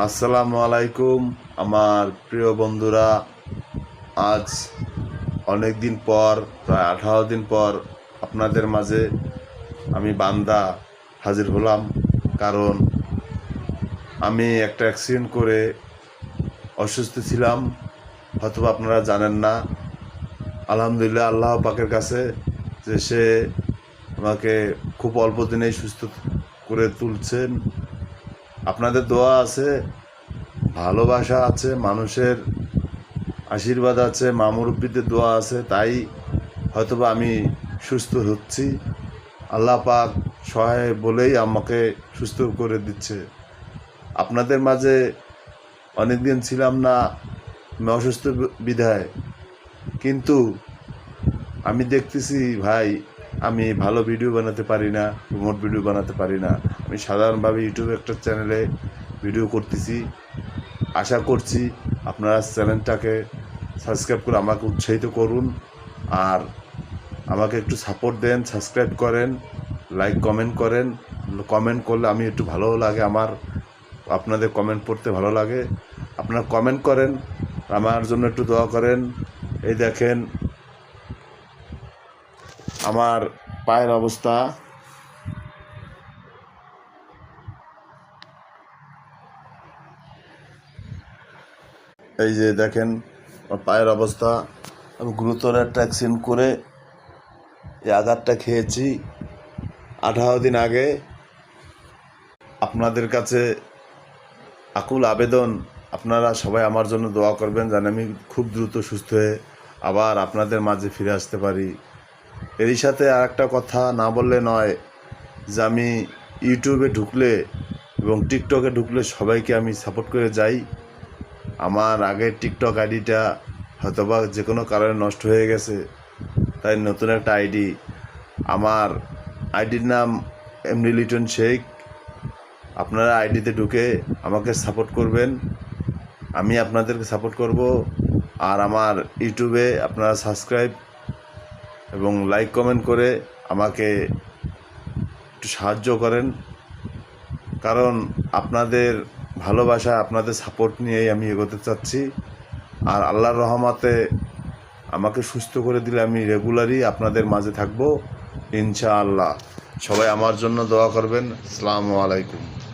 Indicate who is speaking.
Speaker 1: আসসালামু আলাইকুম আমার প্রিয় বন্ধুরা। আজ অনেক দিন পর, প্রায় 18 দিন পর আপনাদের মাঝে আমি বান্দা হাজির হলাম। কারণ আমি একটা অ্যাক্সিডেন্ট করে অসুস্থ ছিলাম, হয়তো আপনারা জানেন না। আলহামদুলিল্লাহ আল্লাহ পাকের কাছে যে সে আমাকে খুব অল্প দিনেই সুস্থ করে তুলছেন। আপনাদের দোয়া আছে, ভালোবাসা আছে, মানুষের আশীর্বাদ আছে, মা মুরব্বীদের দোয়া আছে, তাই হয়তোবা আমি সুস্থ হচ্ছি। আল্লাহ পাক সহায় বলেই আমাকে সুস্থ করে দিচ্ছে। আপনাদের মাঝে অনেক দিন ছিলাম না, আমি অসুস্থ বিধায়, কিন্তু আমি দেখতেছি ভাই, আমি ভালো ভিডিও বানাতে পারি না, রিমোট ভিডিও বানাতে পারি না। আমি সাধারণভাবে ইউটিউবে একটা চ্যানেলে ভিডিও করতেছি। আশা করছি আপনারা চ্যানেলটাকে সাবস্ক্রাইব করে আমাকে উৎসাহিত করুন, আর আমাকে একটু সাপোর্ট দেন, সাবস্ক্রাইব করেন, লাইক কমেন্ট করেন। কমেন্ট করলে আমি একটু ভালো লাগে, আমার আপনাদের কমেন্ট পড়তে ভালো লাগে। আপনারা কমেন্ট করেন, আমার জন্য একটু দোয়া করেন। এই দেখেন আমার পায়ের অবস্থা, এই যে দেখেন আমার পায়ের অবস্থা। আমি গুরুতর একটা অ্যাক্সিডেন্ট করে এই আঘাতটা খেয়েছি 18 দিন আগে। আপনাদের কাছে আকুল আবেদন, আপনারা সবাই আমার জন্য দোয়া করবেন যেন আমি খুব দ্রুত সুস্থ হয়ে আবার আপনাদের মাঝে ফিরে আসতে পারি। এরই সাথে আর একটা কথা না বললে নয়, যে আমি ইউটিউবে ঢুকলে এবং টিকটকে ঢুকলে সবাইকে আমি সাপোর্ট করে যাই। আমার আগের টিকটক আইডিটা হয়তোবা যে কোনো কারণে নষ্ট হয়ে গেছে, তাই নতুন একটা আইডি। আমার আইডির নাম এমডি লিটন শেখ। আপনারা আইডিতে ঢুকে আমাকে সাপোর্ট করবেন, আমি আপনাদেরকে সাপোর্ট করব। আর আমার ইউটিউবে আপনারা সাবস্ক্রাইব এবং লাইক কমেন্ট করে আমাকে একটু সাহায্য করেন, কারণ আপনাদের ভালোবাসা, আপনাদের সাপোর্ট নিয়েই আমি এগোতে চাচ্ছি। আর আল্লাহর রহমতে আমাকে সুস্থ করে দিলে আমি রেগুলারই আপনাদের মাঝে থাকবো ইনশাআল্লাহ। সবাই আমার জন্য দোয়া করবেন। আসসালামু আলাইকুম।